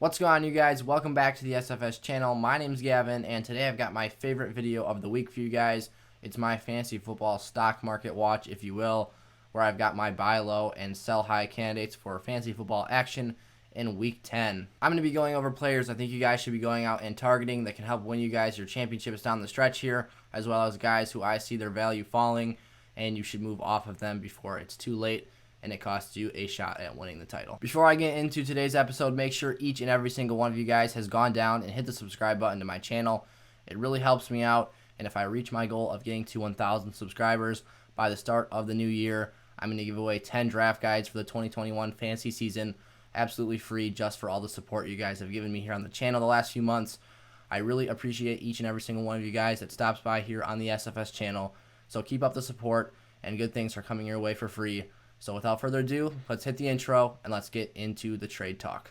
What's going on, you guys? Welcome back to the SFS channel. My name's Gavin, and today I've got my favorite video of the week for you guys. It's my fantasy football stock market watch, if you will, where I've got my buy low and sell high candidates for fantasy football action in week 10. I'm going to be going over players I think you guys should be going out and targeting that can help win you guys your championships down the stretch here, as well as guys who I see their value falling, and you should move off of them before it's too late and it costs you a shot at winning the title. Before I get into today's episode, make sure each and every single one of you guys has gone down and hit the subscribe button to my channel. It really helps me out, and if I reach my goal of getting to 1,000 subscribers by the start of the new year, I'm going to give away 10 draft guides for the 2021 fantasy season, absolutely free, just for all the support you guys have given me here on the channel the last few months. I really appreciate each and every single one of you guys that stops by here on the SFS channel, so keep up the support, and good things are coming your way for free. So without further ado, let's hit the intro and let's get into the trade talk.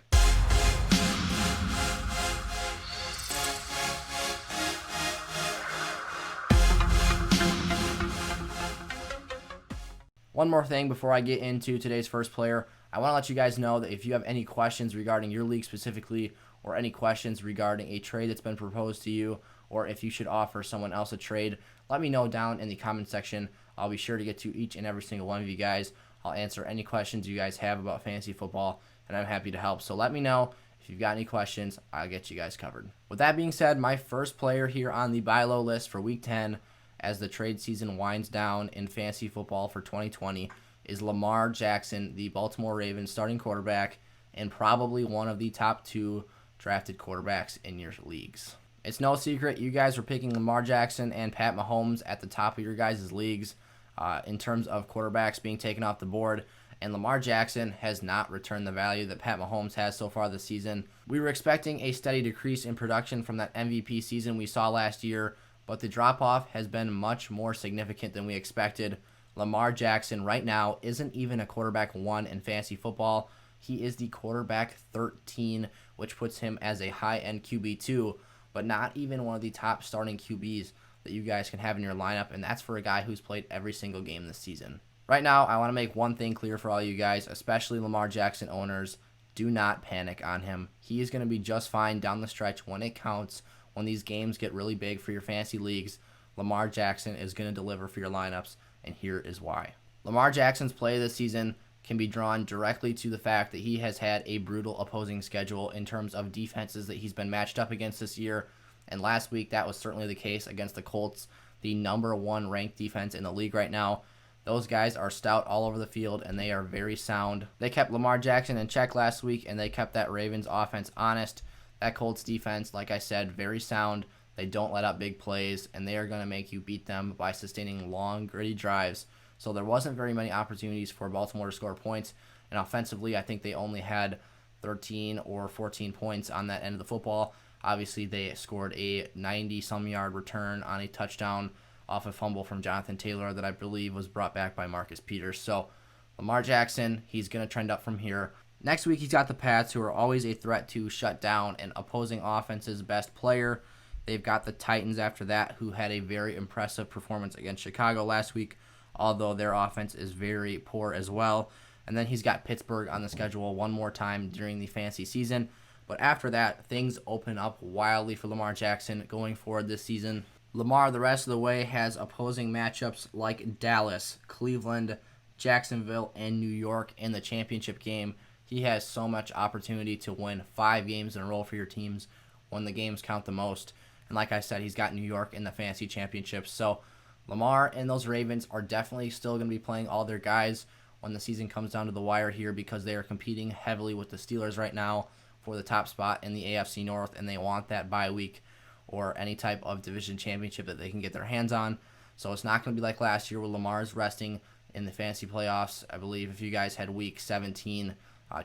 One more thing before I get into today's first player, I want to let you guys know that if you have any questions regarding your league specifically, or any questions regarding a trade that's been proposed to you, or if you should offer someone else a trade, let me know down in the comment section. I'll be sure to get to each and every single one of you guys. I'll answer any questions you guys have about fantasy football, and I'm happy to help. So let me know if you've got any questions. I'll get you guys covered. With that being said, my first player here on the buy low list for week 10 as the trade season winds down in fantasy football for 2020 is Lamar Jackson, the Baltimore Ravens starting quarterback, and probably one of the top 2 drafted quarterbacks in your leagues. It's no secret you guys are picking Lamar Jackson and Pat Mahomes at the top of your guys' leagues in terms of quarterbacks being taken off the board, and Lamar Jackson has not returned the value that Pat Mahomes has so far this season. We were expecting a steady decrease in production from that MVP season we saw last year, but the drop-off has been much more significant than we expected. Lamar Jackson right now isn't even a quarterback 1 in fantasy football. He is the quarterback 13, which puts him as a high-end QB2, but not even one of the top starting QBs that you guys can have in your lineup, and that's for a guy who's played every single game this season. Right now, I want to make one thing clear for all you guys, especially Lamar Jackson owners. Do not panic on him. He is going to be just fine down the stretch when it counts. When these games get really big for your fantasy leagues, Lamar Jackson is going to deliver for your lineups, and here is why. Lamar Jackson's play this season can be drawn directly to the fact that he has had a brutal opposing schedule in terms of defenses that he's been matched up against this year. And last week, that was certainly the case against the Colts, the number 1 ranked defense in the league right now. Those guys are stout all over the field, and they are very sound. They kept Lamar Jackson in check last week, and they kept that Ravens offense honest. That Colts defense, like I said, very sound. They don't let up big plays, and they are going to make you beat them by sustaining long, gritty drives. So there wasn't very many opportunities for Baltimore to score points, and offensively, I think they only had 13 or 14 points on that end of the football. Obviously, they scored a 90-some-yard return on a touchdown off a fumble from Jonathan Taylor that I believe was brought back by Marcus Peters. So, Lamar Jackson, he's going to trend up from here. Next week, he's got the Pats, who are always a threat to shut down an opposing offense's best player. They've got the Titans after that, who had a very impressive performance against Chicago last week, although their offense is very poor as well. And then he's got Pittsburgh on the schedule one more time during the fantasy season. But after that, things open up wildly for Lamar Jackson going forward this season. Lamar, the rest of the way, has opposing matchups like Dallas, Cleveland, Jacksonville, and New York in the championship game. He has so much opportunity to win 5 games in a row for your teams when the games count the most. And like I said, he's got New York in the fantasy championships. So Lamar and those Ravens are definitely still going to be playing all their guys when the season comes down to the wire here, because they are competing heavily with the Steelers right now for the top spot in the AFC North, and they want that bye week or any type of division championship that they can get their hands on. So it's not going to be like last year where Lamar's resting in the fantasy playoffs. I believe if you guys had week 17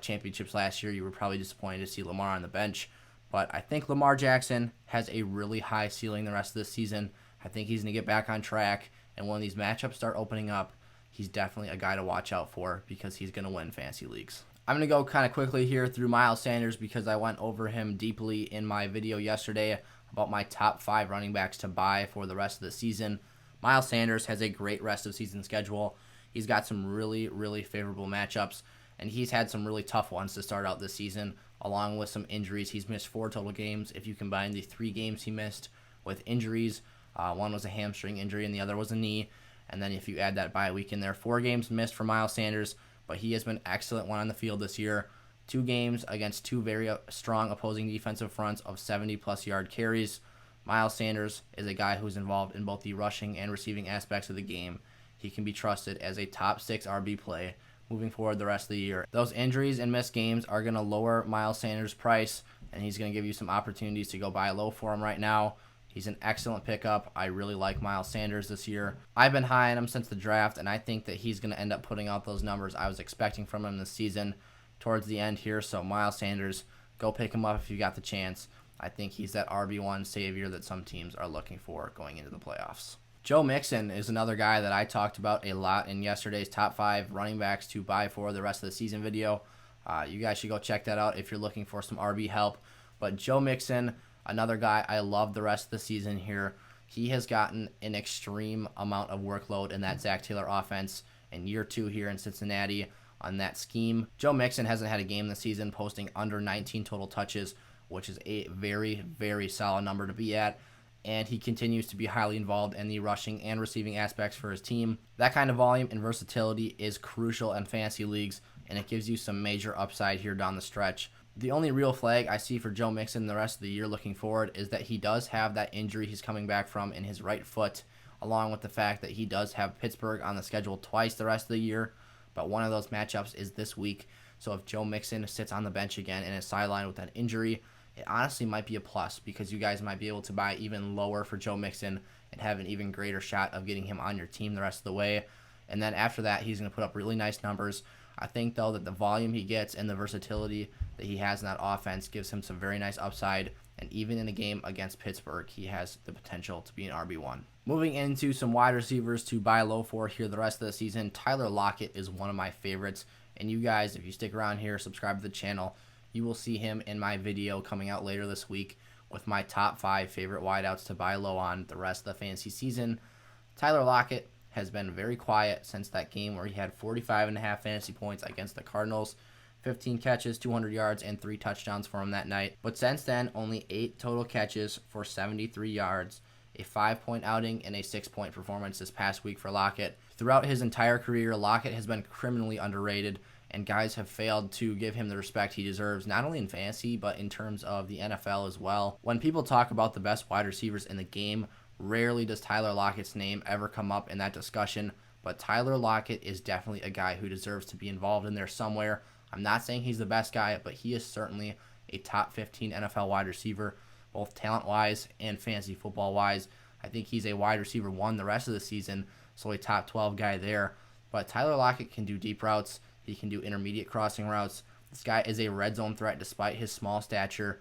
championships last year, you were probably disappointed to see Lamar on the bench. But I think Lamar Jackson has a really high ceiling the rest of this season. I think he's going to get back on track, and when these matchups start opening up, he's definitely a guy to watch out for because he's going to win fantasy leagues. I'm going to go kind of quickly here through Miles Sanders because I went over him deeply in my video yesterday about my top 5 running backs to buy for the rest of the season. Miles Sanders has a great rest of season schedule. He's got some really, really favorable matchups, and he's had some really tough ones to start out this season. along with some injuries. He's missed 4 total games. If you combine the 3 games he missed with injuries, one was a hamstring injury and the other was a knee. And then if you add that bye week in there, 4 games missed for Miles Sanders, but he has been excellent one on the field this year. 2 games against 2 very strong opposing defensive fronts of 70-plus yard carries. Miles Sanders is a guy who's involved in both the rushing and receiving aspects of the game. He can be trusted as a top 6 RB play moving forward the rest of the year. Those injuries and missed games are going to lower Miles Sanders' price, and he's going to give you some opportunities to go buy low for him right now. He's an excellent pickup. I really like Miles Sanders this year. I've been high on him since the draft, and I think that he's going to end up putting out those numbers I was expecting from him this season towards the end here. So Miles Sanders, go pick him up if you got the chance. I think he's that RB1 savior that some teams are looking for going into the playoffs. Joe Mixon is another guy that I talked about a lot in yesterday's top 5 running backs to buy for the rest of the season video. You guys should go check that out if you're looking for some RB help. But Joe Mixon, another guy I love the rest of the season here. He has gotten an extreme amount of workload in that Zach Taylor offense in year 2 here in Cincinnati on that scheme. Joe Mixon hasn't had a game this season posting under 19 total touches, which is a very, very solid number to be at. And he continues to be highly involved in the rushing and receiving aspects for his team. That kind of volume and versatility is crucial in fantasy leagues, and it gives you some major upside here down the stretch. The only real flag I see for Joe Mixon the rest of the year looking forward is that he does have that injury he's coming back from in his right foot, along with the fact that he does have Pittsburgh on the schedule twice the rest of the year, but one of those matchups is this week. So if Joe Mixon sits on the bench again and is sidelined with that injury, it honestly might be a plus because you guys might be able to buy even lower for Joe Mixon and have an even greater shot of getting him on your team the rest of the way. And then after that, he's going to put up really nice numbers. I think, though, that the volume he gets and the versatility that he has in that offense gives him some very nice upside. And even in a game against Pittsburgh, he has the potential to be an RB1. Moving into some wide receivers to buy low for here the rest of the season, Tyler Lockett is one of my favorites. And you guys, if you stick around here, subscribe to the channel, you will see him in my video coming out later this week with my top 5 favorite wideouts to buy low on the rest of the fantasy season. Tyler Lockett has been very quiet since that game where he had 45.5 fantasy points against the Cardinals, 15 catches, 200 yards, and 3 touchdowns for him that night. But since then, only 8 total catches for 73 yards, a 5-point outing, and a 6-point performance this past week for Lockett. Throughout his entire career, Lockett has been criminally underrated, and guys have failed to give him the respect he deserves, not only in fantasy, but in terms of the NFL as well. When people talk about the best wide receivers in the game, rarely does Tyler Lockett's name ever come up in that discussion, but Tyler Lockett is definitely a guy who deserves to be involved in there somewhere. I'm not saying he's the best guy, but he is certainly a top 15 NFL wide receiver, both talent-wise and fantasy football-wise. I think he's a wide receiver 1 the rest of the season, so a top 12 guy there. But Tyler Lockett can do deep routes. He can do intermediate crossing routes. This guy is a red zone threat despite his small stature.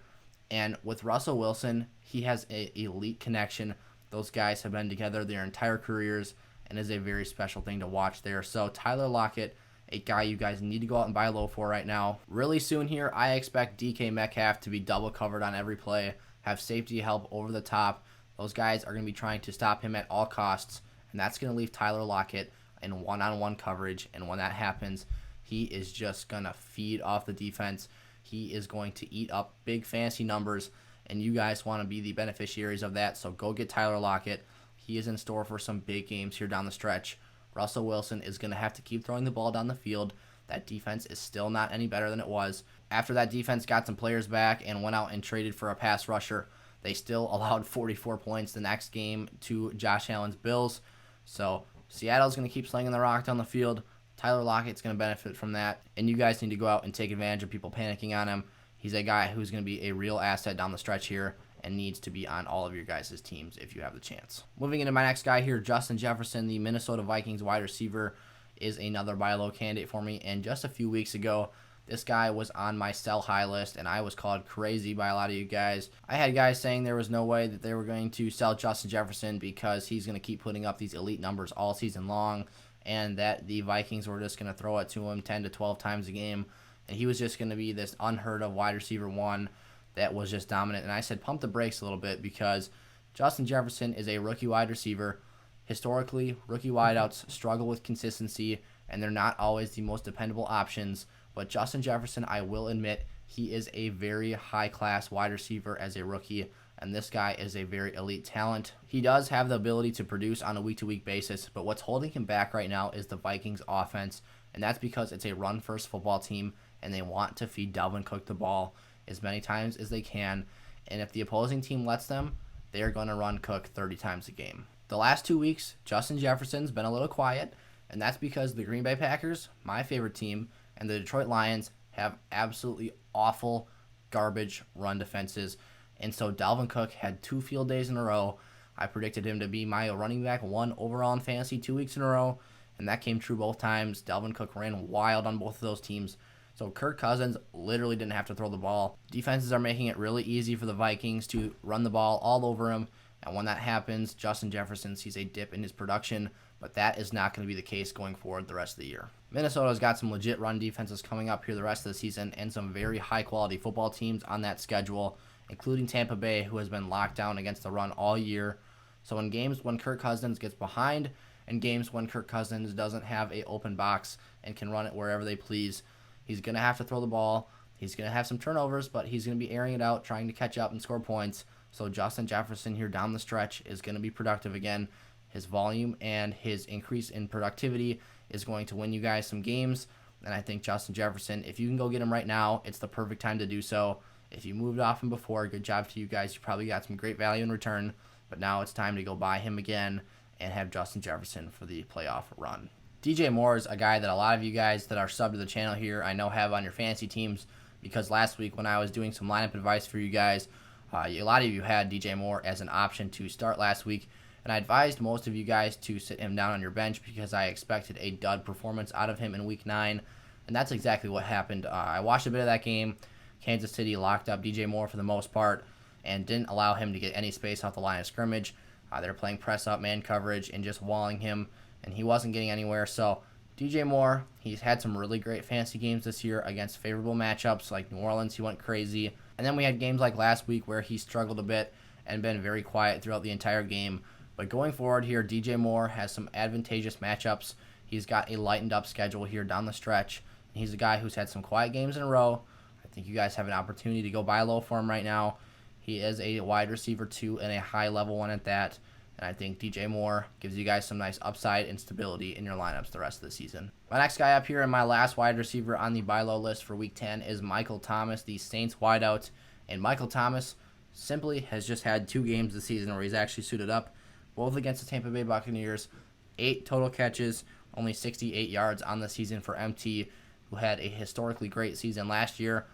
And with Russell Wilson, he has an elite connection. Those guys have been together their entire careers and is a very special thing to watch there. So Tyler Lockett, a guy you guys need to go out and buy low for right now. Really soon here, I expect DK Metcalf to be double covered on every play, have safety help over the top. Those guys are going to be trying to stop him at all costs, and that's going to leave Tyler Lockett in one-on-one coverage. And when that happens, he is just going to feed off the defense. He is going to eat up big fantasy numbers, and you guys want to be the beneficiaries of that. So go get Tyler Lockett. He is in store for some big games here down the stretch. Russell Wilson is going to have to keep throwing the ball down the field. That defense is still not any better than it was. After that defense got some players back and went out and traded for a pass rusher, they still allowed 44 points the next game to Josh Allen's Bills. So Seattle's going to keep slinging the rock down the field. Tyler Lockett's going to benefit from that, and you guys need to go out and take advantage of people panicking on him. He's a guy who's going to be a real asset down the stretch here and needs to be on all of your guys' teams if you have the chance. Moving into my next guy here, Justin Jefferson, the Minnesota Vikings wide receiver, is another buy low candidate for me. And just a few weeks ago, this guy was on my sell high list, and I was called crazy by a lot of you guys. I had guys saying there was no way that they were going to sell Justin Jefferson because he's going to keep putting up these elite numbers all season long, and that the Vikings were just going to throw it to him 10 to 12 times a game, and he was just going to be this unheard of wide receiver 1 that was just dominant. And I said pump the brakes a little bit because Justin Jefferson is a rookie wide receiver. Historically, rookie wideouts struggle with consistency, and they're not always the most dependable options. But Justin Jefferson, I will admit, He is a very high-class wide receiver as a rookie, and this guy is a very elite talent. He does have the ability to produce on a week-to-week basis, but what's holding him back right now is the Vikings offense, and that's because it's a run-first football team, and they want to feed Dalvin Cook the ball as many times as they can, and if the opposing team lets them, they're going to run Cook 30 times a game. The last 2 weeks, Justin Jefferson's been a little quiet, and that's because the Green Bay Packers, my favorite team, and the Detroit Lions have absolutely awful, garbage run defenses. And so Dalvin Cook had 2 field days in a row. I predicted him to be my running back 1 overall in fantasy 2 weeks in a row, and that came true both times. Dalvin Cook ran wild on both of those teams. So Kirk Cousins literally didn't have to throw the ball. Defenses are making it really easy for the Vikings to run the ball all over him. And when that happens, Justin Jefferson sees a dip in his production, but that is not going to be the case going forward the rest of the year. Minnesota's got some legit run defenses coming up here the rest of the season and some very high-quality football teams on that schedule, including Tampa Bay, who has been locked down against the run all year. So in games when Kirk Cousins gets behind and games when Kirk Cousins doesn't have an open box and can run it wherever they please, he's going to have to throw the ball. He's going to have some turnovers, but he's going to be airing it out, trying to catch up and score points. So Justin Jefferson here down the stretch is going to be productive again. His volume and his increase in productivity is going to win you guys some games. And I think Justin Jefferson, if you can go get him right now, it's the perfect time to do so. If you moved off him before, good job to you guys. You probably got some great value in return. But now it's time to go buy him again and have Justin Jefferson for the playoff run. DJ Moore is a guy that a lot of you guys that are subbed to the channel here I know have on your fantasy teams, because last week when I was doing some lineup advice for you guys, a lot of you had DJ Moore as an option to start last week, and I advised most of you guys to sit him down on your bench because I expected a dud performance out of him in Week 9, and that's exactly what happened. I watched a bit of that game. Kansas City locked up DJ Moore for the most part and didn't allow him to get any space off the line of scrimmage. They were playing press-up man coverage and just walling him, and he wasn't getting anywhere. So DJ Moore, he's had some really great fantasy games this year against favorable matchups like New Orleans. He went crazy. And then we had games like last week where he struggled a bit and been very quiet throughout the entire game. But going forward here, DJ Moore has some advantageous matchups. He's got a lightened up schedule here down the stretch. And he's a guy who's had some quiet games in a row. I think you guys have an opportunity to go buy low for him right now. He is a wide receiver 2 and a high level one at that. And I think DJ Moore gives you guys some nice upside and stability in your lineups the rest of the season. My next guy up here and my last wide receiver on the buy low list for Week 10 is Michael Thomas, the Saints wideout. And Michael Thomas simply has just had 2 games this season where he's actually suited up, both against the Tampa Bay Buccaneers. 8 total catches, only 68 yards on the season for MT, who had a historically great season last year.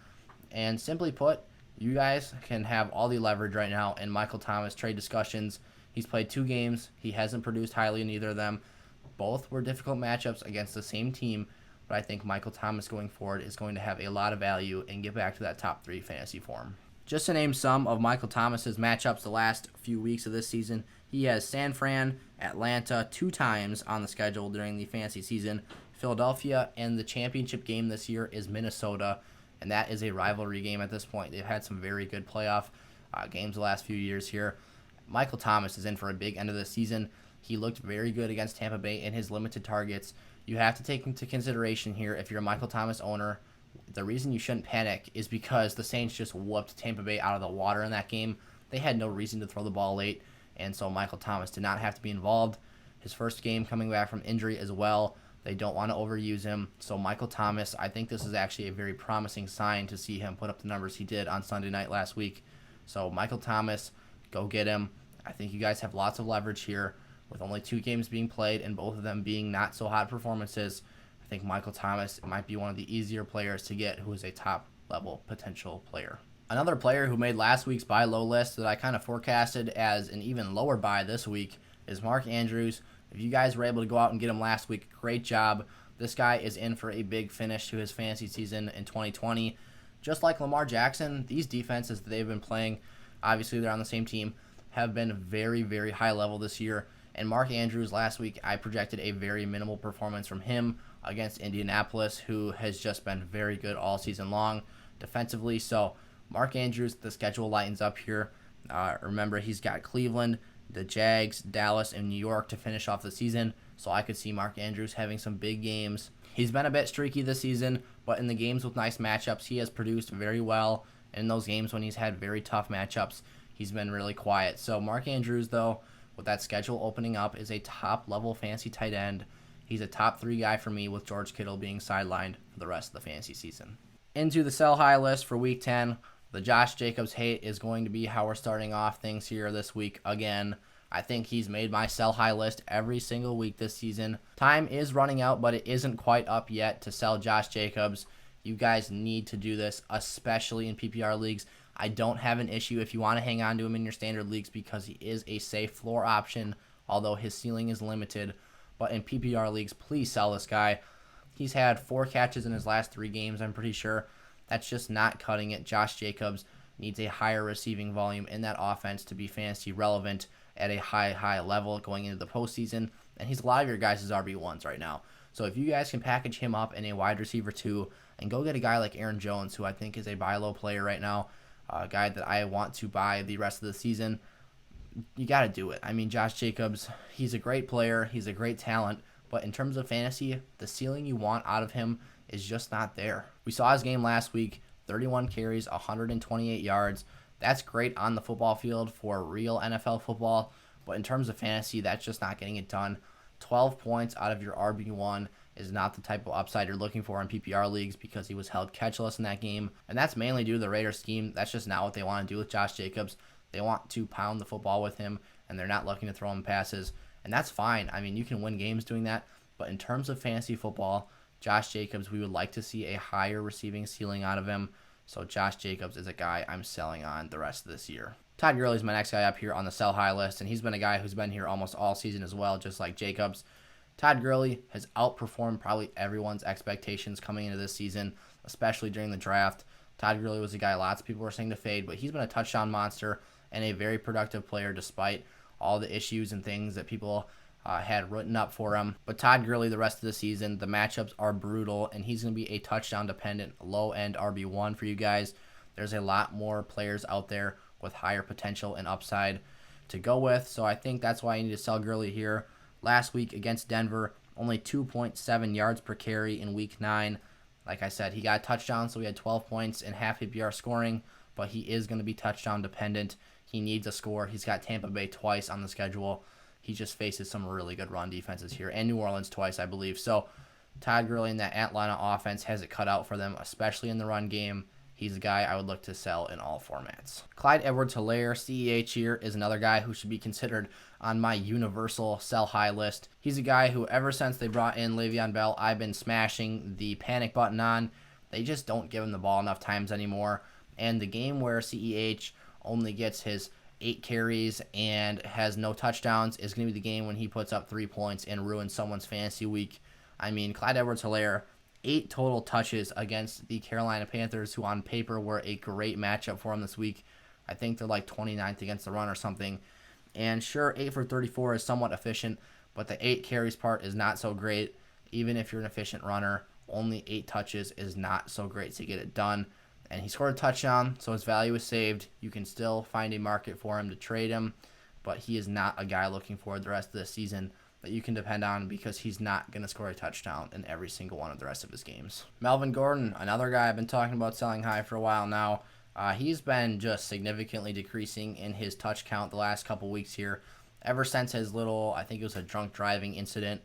And simply put, you guys can have all the leverage right now in Michael Thomas trade discussions. He's played 2 games. He hasn't produced highly in either of them. Both were difficult matchups against the same team, but I think Michael Thomas going forward is going to have a lot of value and get back to that top 3 fantasy form. Just to name some of Michael Thomas's matchups the last few weeks of this season, he has San Fran, Atlanta 2 times on the schedule during the fantasy season, Philadelphia, and the championship game this year is Minnesota, and that is a rivalry game at this point. They've had some very good playoff games the last few years here. Michael Thomas is in for a big end of the season. He looked very good against Tampa Bay in his limited targets. You have to take into consideration here, if you're a Michael Thomas owner, the reason you shouldn't panic is because the Saints just whooped Tampa Bay out of the water in that game. They had no reason to throw the ball late, and so Michael Thomas did not have to be involved. His first game coming back from injury as well. They don't want to overuse him. So Michael Thomas, I think this is actually a very promising sign to see him put up the numbers he did on Sunday night last week. So Michael Thomas, go get him. I think you guys have lots of leverage here. With only 2 games being played and both of them being not so hot performances, I think Michael Thomas might be one of the easier players to get who is a top level potential player. Another player who made last week's buy low list that I kind of forecasted as an even lower buy this week is Mark Andrews. If you guys were able to go out and get him last week, great job. This guy is in for a big finish to his fantasy season in 2020. Just like Lamar Jackson, these defenses that they've been playing, obviously they're on the same team, have been very, very high level this year. And Mark Andrews last week, I projected a very minimal performance from him against Indianapolis, who has just been very good all season long defensively. So Mark Andrews, the schedule lightens up here. Remember, he's got Cleveland, the Jags, Dallas, and New York to finish off the season. So I could see Mark Andrews having some big games. He's been a bit streaky this season, but in the games with nice matchups, he has produced very well. And in those games when he's had very tough matchups, he's been really quiet. So Mark Andrews, though, with that schedule opening up, is a top-level fantasy tight end. He's a top 3 guy for me, with George Kittle being sidelined for the rest of the fantasy season. Into the sell high list for Week 10, the Josh Jacobs hate is going to be how we're starting off things here this week again. I think he's made my sell high list every single week this season. Time is running out, but it isn't quite up yet to sell Josh Jacobs. You guys need to do this, especially in PPR leagues. I don't have an issue if you want to hang on to him in your standard leagues because he is a safe floor option, although his ceiling is limited. But in PPR leagues, please sell this guy. He's had 4 catches in his last 3 games, I'm pretty sure. That's just not cutting it. Josh Jacobs needs a higher receiving volume in that offense to be fantasy relevant at a high level going into the postseason. And he's a lot of your guys' RB1s right now. So if you guys can package him up in a wide receiver 2 and go get a guy like Aaron Jones, who I think is a buy low player right now, a guy that I want to buy the rest of the season, you got to do it. I mean, Josh Jacobs, he's a great player. He's a great talent. But in terms of fantasy, the ceiling you want out of him is just not there. We saw his game last week, 31 carries, 128 yards. That's great on the football field for real NFL football. But in terms of fantasy, that's just not getting it done. 12 points out of your RB1 is not the type of upside you're looking for in PPR leagues because he was held catchless in that game. And that's mainly due to the Raiders scheme. That's just not what they want to do with Josh Jacobs. They want to pound the football with him, and they're not looking to throw him passes. And that's fine. I mean, you can win games doing that. But in terms of fantasy football, Josh Jacobs, we would like to see a higher receiving ceiling out of him. So Josh Jacobs is a guy I'm selling on the rest of this year. Todd Gurley is my next guy up here on the sell high list, and he's been a guy who's been here almost all season as well, just like Jacobs. Todd Gurley has outperformed probably everyone's expectations coming into this season, especially during the draft. Todd Gurley was a guy lots of people were saying to fade, but he's been a touchdown monster and a very productive player despite all the issues and things that people had written up for him. But Todd Gurley, the rest of the season, the matchups are brutal, and he's going to be a touchdown-dependent, low-end RB1 for you guys. There's a lot more players out there with higher potential and upside to go with, so I think that's why you need to sell Gurley here. Last week against Denver, only 2.7 yards per carry in Week 9. Like I said, he got a touchdown, so he had 12 points and half PPR scoring, but he is going to be touchdown-dependent. He needs a score. He's got Tampa Bay twice on the schedule. He just faces some really good run defenses here, and New Orleans twice, I believe. So Todd Gurley in that Atlanta offense has it cut out for them, especially in the run game. He's a guy I would look to sell in all formats. Clyde Edwards-Helaire, CEH here, is another guy who should be considered on my universal sell high list. He's a guy who, ever since they brought in Le'Veon Bell, I've been smashing the panic button on. They just don't give him the ball enough times anymore. And the game where CEH only gets his 8 carries and has no touchdowns is going to be the game when he puts up 3 points and ruins someone's fantasy week. I mean, Clyde Edwards-Helaire, 8 total touches against the Carolina Panthers, who on paper were a great matchup for him this week. I think they're like 29th against the run or something. And sure, 8 for 34 is somewhat efficient, but the 8 carries part is not so great. Even if you're an efficient runner, only 8 touches is not so great to get it done. And he scored a touchdown, so his value is saved. You can still find a market for him to trade him, but he is not a guy looking forward the rest of the season that you can depend on because he's not going to score a touchdown in every single one of the rest of his games. Melvin Gordon, another guy I've been talking about selling high for a while now. He's been just significantly decreasing in his touch count the last couple weeks here. Ever since his little, I think it was a drunk driving incident,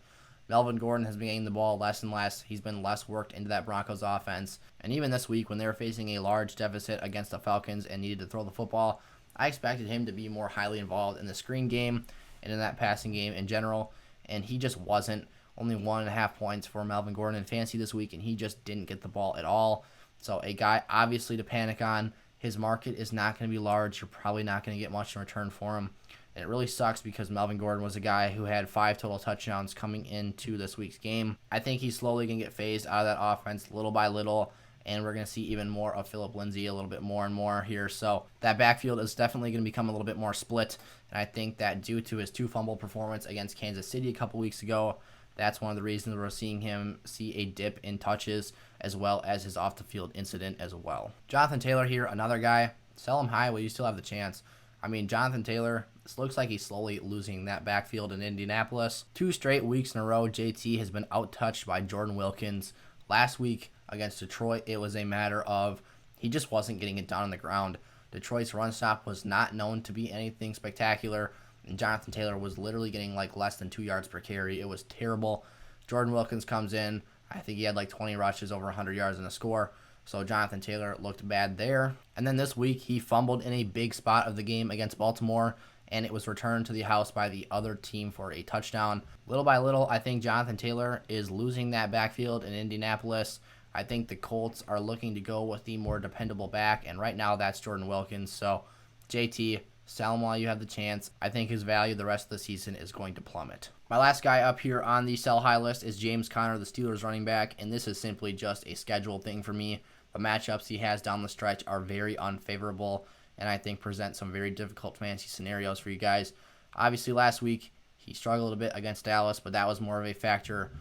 Melvin Gordon has been getting the ball less and less. He's been less worked into that Broncos offense. And even this week, when they were facing a large deficit against the Falcons and needed to throw the football, I expected him to be more highly involved in the screen game and in that passing game in general. And he just wasn't. Only 1.5 points for Melvin Gordon in fantasy this week, and he just didn't get the ball at all. So a guy obviously to panic on. His market is not going to be large. You're probably not going to get much in return for him. And it really sucks because Melvin Gordon was a guy who had 5 total touchdowns coming into this week's game. I think he's slowly going to get phased out of that offense little by little, and we're going to see even more of Phillip Lindsay a little bit more and more here. So that backfield is definitely going to become a little bit more split, and I think that due to his 2-fumble performance against Kansas City a couple weeks ago, that's one of the reasons we're seeing him see a dip in touches as well as his off-the-field incident as well. Jonathan Taylor here, another guy. Sell him high while you still have the chance. I mean, Jonathan Taylor, this looks like he's slowly losing that backfield in Indianapolis. 2 straight weeks in a row, JT has been outtouched by Jordan Wilkins. Last week against Detroit, it was a matter of he just wasn't getting it done on the ground. Detroit's run stop was not known to be anything spectacular, and Jonathan Taylor was literally getting like less than 2 yards per carry. It was terrible. Jordan Wilkins comes in. I think he had like 20 rushes, over 100 yards, and a score. So Jonathan Taylor looked bad there. And then this week, he fumbled in a big spot of the game against Baltimore, and it was returned to the house by the other team for a touchdown. Little by little, I think Jonathan Taylor is losing that backfield in Indianapolis. I think the Colts are looking to go with the more dependable back, and right now that's Jordan Wilkins. So JT, sell him while you have the chance. I think his value the rest of the season is going to plummet. My last guy up here on the sell high list is James Conner, the Steelers running back, and this is simply just a schedule thing for me. The matchups he has down the stretch are very unfavorable, and I think present some very difficult fantasy scenarios for you guys. Obviously, last week he struggled a bit against Dallas, but that was more of a factor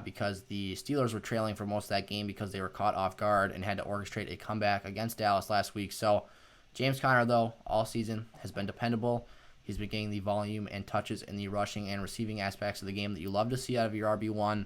because the Steelers were trailing for most of that game because they were caught off guard and had to orchestrate a comeback against Dallas last week. So James Conner, though, all season has been dependable. He's been getting the volume and touches in the rushing and receiving aspects of the game that you love to see out of your RB1.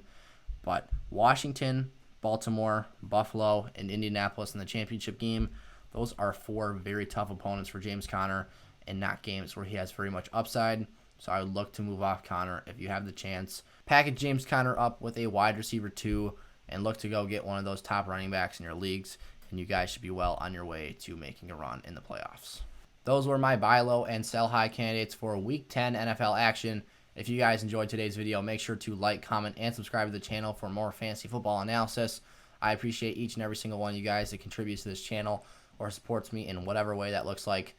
But Washington, Baltimore, Buffalo, and Indianapolis in the championship game, those are 4 very tough opponents for James Conner and not games where he has very much upside. So I would look to move off Conner if you have the chance. Package James Conner up with a wide receiver 2 and look to go get one of those top running backs in your leagues, and you guys should be well on your way to making a run in the playoffs. Those were my buy low and sell high candidates for Week 10 NFL action. If you guys enjoyed today's video, make sure to like, comment, and subscribe to the channel for more fantasy football analysis. I appreciate each and every single one of you guys that contributes to this channel or supports me in whatever way that looks like.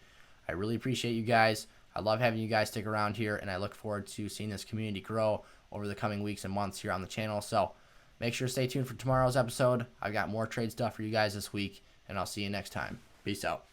I really appreciate you guys. I love having you guys stick around here, and I look forward to seeing this community grow over the coming weeks and months here on the channel. So make sure to stay tuned for tomorrow's episode. I've got more trade stuff for you guys this week, and I'll see you next time. Peace out.